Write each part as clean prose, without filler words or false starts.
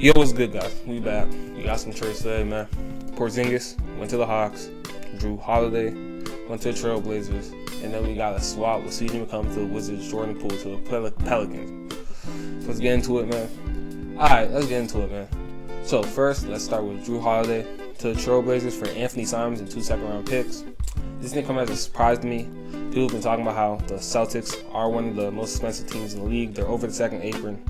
Yo, what's good, guys? We back. We got some trades today, man. Porzingis went to the Hawks. Jrue Holiday went to the Trailblazers. And then we got a swap with CJ McCollum to the Wizards, Jordan Poole to the Pelicans. So let's get into it, man. Alright, let's get into it, man. So first, let's start with Jrue Holiday to the Trailblazers for Anthony Simons and 2 second-round picks. This didn't come as a surprise to me. People have been talking about how the Celtics are one of the most expensive teams in the league. They're over the second apron.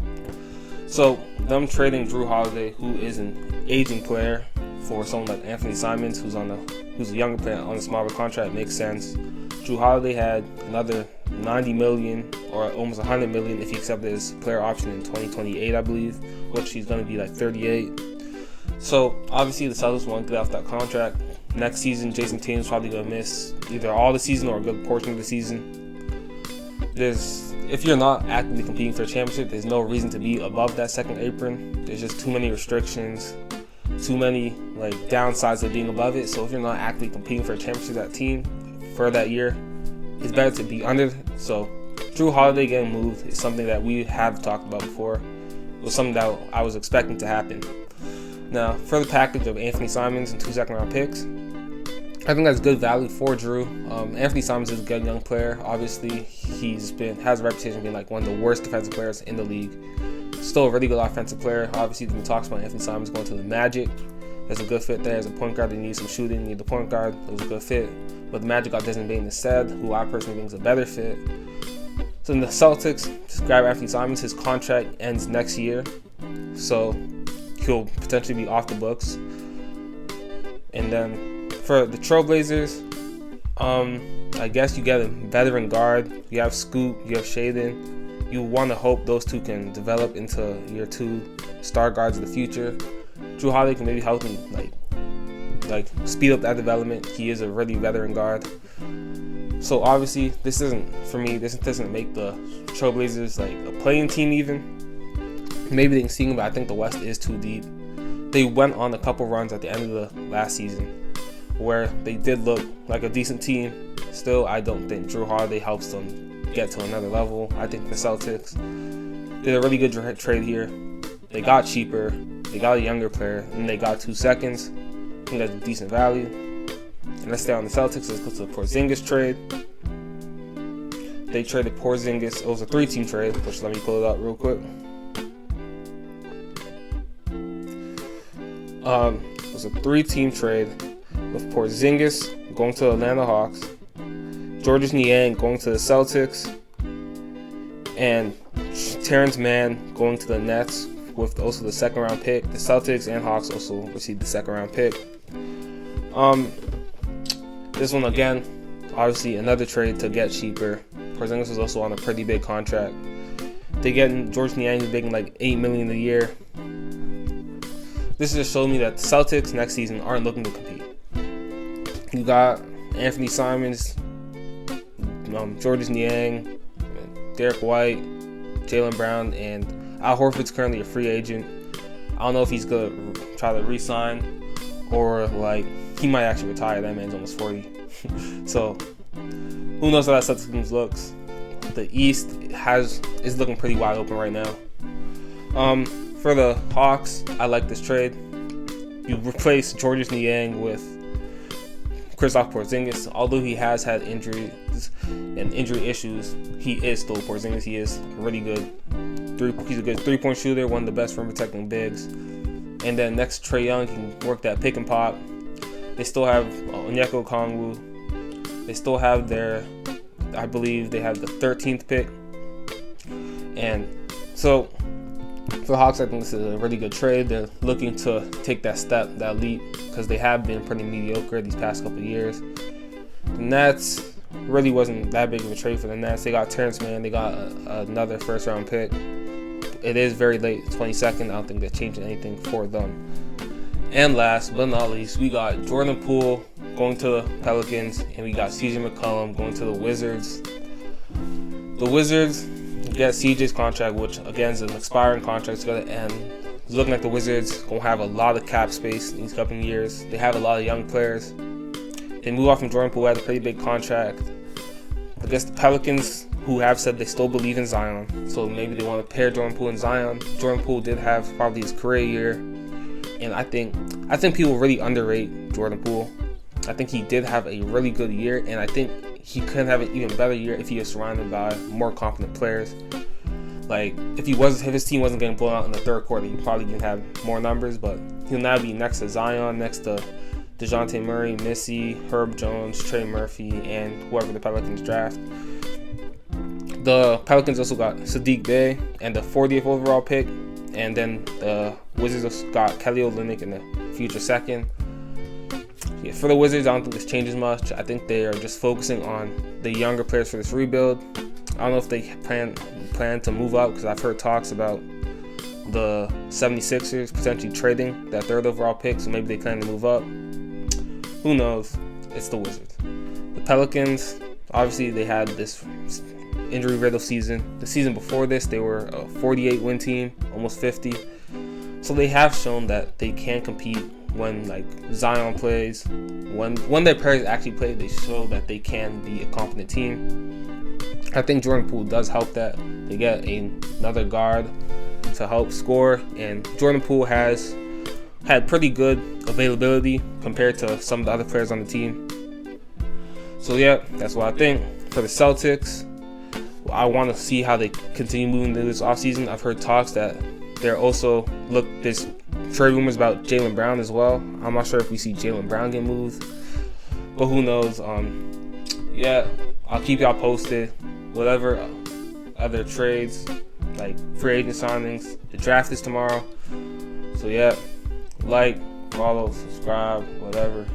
So them trading Jrue Holiday, who is an aging player, for someone like Anthony Simons, who's a younger player on a smaller contract, makes sense. Jrue Holiday had another $90 million or almost $100 million if he accepted his player option in 2028, I believe, which he's going to be like 38. So obviously the Celtics want to get off that contract. Next season, Jason Tatum's probably going to miss either all the season or a good portion of the season. If you're not actively competing for a championship, there's no reason to be above that second apron. There's just too many restrictions, too many downsides of being above it. So if you're not actively competing for a championship, that team for that year, it's better to be under. So Jrue Holiday getting moved is something that we have talked about before. It was something that I was expecting to happen. Now, for the package of Anthony Simons and 2 second-round picks, I think that's good value for Jrue. Anthony Simons is a good young player. Obviously, has a reputation of being like one of the worst defensive players in the league. Still a really good offensive player. Obviously, there's been talks about Anthony Simons going to the Magic. There's a good fit there. As a point guard, they need some shooting. They need the point guard. It was a good fit. But the Magic got Desmond Bane instead, who I personally think is a better fit. So in the Celtics, just grab Anthony Simons. His contract ends next year, so he'll potentially be off the books. And then for the Trailblazers, I guess you get a veteran guard. You have Scoot, you have Shaden. You want to hope those two can develop into your 2 star guards of the future. Jrue Holiday can maybe help him speed up that development. He is a really veteran guard. So obviously, this doesn't make the Trailblazers a playing team even. Maybe they can see him, but I think the West is too deep. They went on a couple runs at the end of the last season where they did look like a decent team. Still, I don't think Jrue Holiday helps them get to another level. I think the Celtics did a really good trade here. They got cheaper, they got a younger player, and they got 2 seconds. I think that's decent value. And let's stay on the Celtics. Let's go to the Porzingis trade. They traded Porzingis. It was a 3-team trade, which let me pull it up real quick. It was a 3-team trade with Porzingis going to the Atlanta Hawks, Georges Niang going to the Celtics, and Terrence Mann going to the Nets with also the second-round pick. The Celtics and Hawks also received the second-round pick. This one again, obviously another trade to get cheaper. Porzingis was also on a pretty big contract. They get Georges Niang, who's making like $8 million a year. This just showed me that the Celtics next season aren't looking to compete. You got Anthony Simons, Georges Niang, Derek White, Jaylen Brown, and Al Horford's currently a free agent. I don't know if he's gonna try to re-sign or he might actually retire. That man's almost 40. So who knows how that Celtics team looks. The East is looking pretty wide open right now. For the Hawks, I like this trade. You replace Georges Niang with Kristaps Porzingis. Although he has had injuries and injury issues, he is still Porzingis. He is really good. He's a good 3-point shooter, one of the best rim protecting bigs. And then next, Trae Young can work that pick and pop. They still have Onyeka Okongwu. They still have I believe they have the 13th pick. And so for the Hawks, I think this is a really good trade. They're looking to take that leap, because they have been pretty mediocre these past couple of years. The Nets really wasn't that big of a trade for the Nets. They got Terrence Mann. They got another first-round pick. It is very late, 22nd. I don't think they're changing anything for them. And last but not least, we got Jordan Poole going to the Pelicans, and we got CJ McCollum going to the Wizards. The Wizards get CJ's contract, which again is an expiring contract. It's going to end. It's looking like the Wizards going to have a lot of cap space in these coming years. They have a lot of young players. They move off from Jordan Poole, who has a pretty big contract. I guess the Pelicans, who have said they still believe in Zion. So maybe they want to pair Jordan Poole and Zion. Jordan Poole did have probably his career year, and I think people really underrate Jordan Poole. I think he did have a really good year, and I think he could have an even better year if he was surrounded by more competent players. Like, if his team wasn't getting blown out in the third quarter, he probably didn't have more numbers, but he'll now be next to Zion, next to DeJounte Murray, Missy, Herb Jones, Trey Murphy, and whoever the Pelicans draft. The Pelicans also got Sadiq Bey and the 40th overall pick, and then the Wizards got Kelly Olynyk in the future second. Yeah, for the Wizards, I don't think this changes much. I think they are just focusing on the younger players for this rebuild. I don't know if they plan to move up, because I've heard talks about the 76ers potentially trading that third overall pick, so maybe they plan to move up. Who knows? It's the Wizards. The Pelicans, obviously they had this injury-riddled season. The season before this, they were a 48-win team, almost 50. So they have shown that they can compete when like Zion plays. When their players actually play, they show that they can be a competent team. I think Jordan Poole does help that. They get another guard to help score, and Jordan Poole has had pretty good availability compared to some of the other players on the team. So yeah, that's what I think. For the Celtics, I want to see how they continue moving into this offseason. I've heard talks that there's trade rumors about Jaylen Brown as well. I'm not sure if we see Jaylen Brown get moved, but who knows. Yeah, I'll keep y'all posted. Whatever other trades, like free agent signings, the draft is tomorrow. So yeah, like, follow, subscribe, whatever.